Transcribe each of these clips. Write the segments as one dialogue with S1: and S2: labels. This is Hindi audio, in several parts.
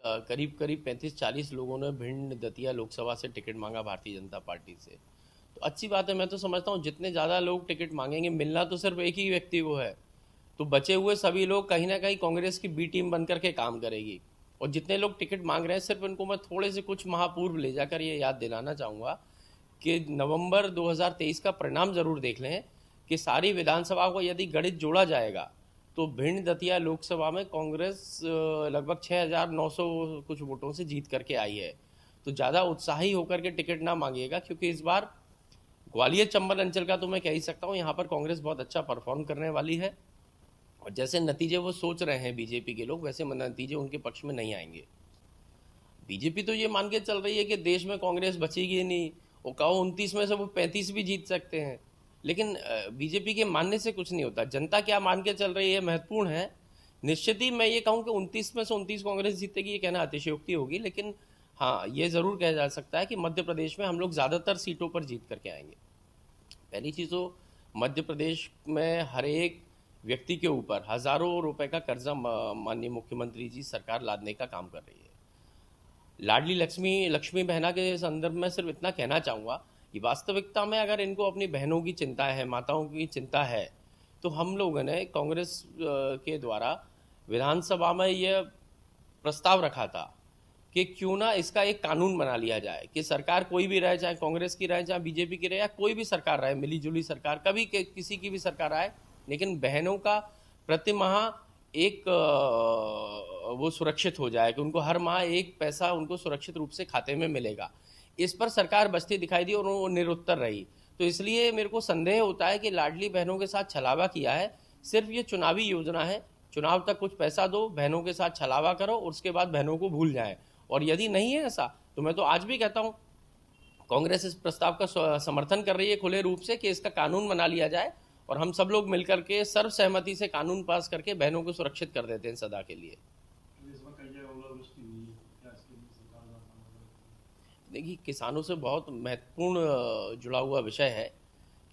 S1: करीब करीब 35-40 लोगों ने भिंड दतिया लोकसभा से टिकट मांगा भारतीय जनता पार्टी से। तो अच्छी बात है, मैं तो समझता हूँ जितने ज़्यादा लोग टिकट मांगेंगे, मिलना तो सिर्फ एक ही व्यक्ति को है, तो बचे हुए सभी लोग कहीं ना कहीं कांग्रेस की बी टीम बन करके काम करेगी। और जितने लोग टिकट मांग रहे हैं, सिर्फ इनको मैं थोड़े से कुछ माह पूर्व ले जाकर ये याद दिलाना चाहूँगा कि नवंबर 2023 का परिणाम जरूर देख लें कि सारी विधानसभा को यदि गणित जोड़ा जाएगा तो भिंड दतिया लोकसभा में कांग्रेस लगभग 6,900 कुछ वोटों से जीत करके आई है। तो ज़्यादा उत्साही होकर के टिकट ना मांगिएगा, क्योंकि इस बार ग्वालियर चंबल अंचल का तो मैं कह ही सकता हूँ, यहाँ पर कांग्रेस बहुत अच्छा परफॉर्म करने वाली है। और जैसे नतीजे वो सोच रहे हैं बीजेपी के लोग, वैसे नतीजे उनके पक्ष में नहीं आएंगे। बीजेपी तो ये मान के चल रही है कि देश में कांग्रेस बचेगी ही नहीं, वो कहो 29 में से वो 35 भी जीत सकते हैं। लेकिन बीजेपी के मानने से कुछ नहीं होता, जनता क्या मान के चल रही है महत्वपूर्ण है। निश्चित ही मैं ये कहूँ कि 29 में से 29 कांग्रेस जीतेगी, ये कहना अतिशयोक्ति होगी, लेकिन हाँ ये ज़रूर कहा जा सकता है कि मध्य प्रदेश में हम लोग ज़्यादातर सीटों पर जीत करके आएंगे। पहली चीज़ तो मध्य प्रदेश में हर एक व्यक्ति के ऊपर हज़ारों रुपए का कर्जा माननीय मुख्यमंत्री जी सरकार लादने का काम कर रही है। लाडली लक्ष्मी लक्ष्मी बहना के संदर्भ में सिर्फ इतना कहना चाहूँगा कि वास्तविकता में अगर इनको अपनी बहनों की चिंता है, माताओं की चिंता है, तो हम लोगों ने कांग्रेस के द्वारा विधानसभा में यह प्रस्ताव रखा था कि क्यों ना इसका एक कानून बना लिया जाए कि सरकार कोई भी रहे, चाहे कांग्रेस की रहे, चाहे बीजेपी की रहे, या कोई भी सरकार रहे, मिली जुली सरकार, कभी किसी की भी सरकार आए, लेकिन बहनों का प्रति माह एक वो सुरक्षित हो जाए कि उनको हर माह एक पैसा उनको सुरक्षित रूप से खाते में मिलेगा। इस पर सरकार बचती दिखाई दी और वो निरुत्तर रही। तो इसलिए मेरे को संदेह होता है कि लाडली बहनों के साथ छलावा किया है। सिर्फ ये चुनावी योजना है, चुनाव तक कुछ पैसा दो, बहनों के साथ छलावा करो और उसके बाद बहनों को भूल जाएं। और यदि नहीं है ऐसा, तो मैं तो आज भी कहता हूँ कांग्रेस इस प्रस्ताव का समर्थन कर रही है खुले रूप से कि इसका कानून बना लिया जाए और हम सब लोग मिलकर के सर्वसहमति से कानून पास करके बहनों को सुरक्षित कर देते हैं सदा के लिए। देखिए, किसानों से बहुत महत्वपूर्ण जुड़ा हुआ विषय है,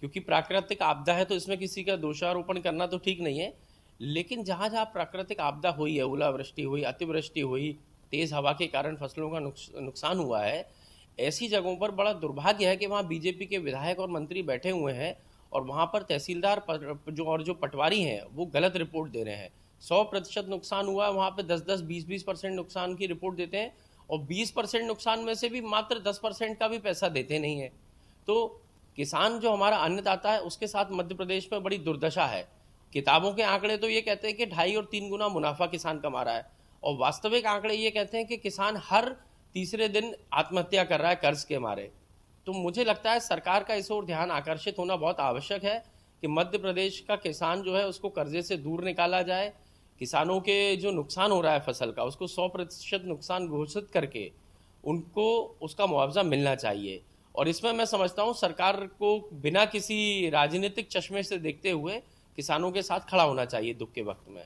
S1: क्योंकि प्राकृतिक आपदा है तो इसमें किसी का दोषारोपण करना तो ठीक नहीं है। लेकिन जहाँ जहाँ प्राकृतिक आपदा हुई है, ओलावृष्टि हुई, अतिवृष्टि हुई, तेज़ हवा के कारण फसलों का नुकसान हुआ है, ऐसी जगहों पर बड़ा दुर्भाग्य है कि वहाँ बीजेपी के विधायक और मंत्री बैठे हुए हैं और वहाँ पर तहसीलदार जो पटवारी हैं वो गलत रिपोर्ट दे रहे हैं। 100% नुकसान हुआ है, वहाँ पर 10-10, 20-20% नुकसान की रिपोर्ट देते हैं और 20% नुकसान में से भी मात्र 10% का भी पैसा देते नहीं है। तो किसान जो हमारा अन्नदाता है उसके साथ मध्य प्रदेश में बड़ी दुर्दशा है। किताबों के आंकड़े तो ये कहते हैं कि 2.5 और 3 गुना मुनाफा किसान कमा रहा है, और वास्तविक आंकड़े ये कहते हैं कि किसान हर तीसरे दिन आत्महत्या कर रहा है कर्ज के मारे। तो मुझे लगता है सरकार का इस ओर ध्यान आकर्षित होना बहुत आवश्यक है कि मध्य प्रदेश का किसान जो है उसको कर्जे से दूर निकाला जाए। किसानों के जो नुकसान हो रहा है फसल का, उसको 100% नुकसान घोषित करके उनको उसका मुआवजा मिलना चाहिए। और इसमें मैं समझता हूँ सरकार को बिना किसी राजनीतिक चश्मे से देखते हुए किसानों के साथ खड़ा होना चाहिए दुख के वक्त में।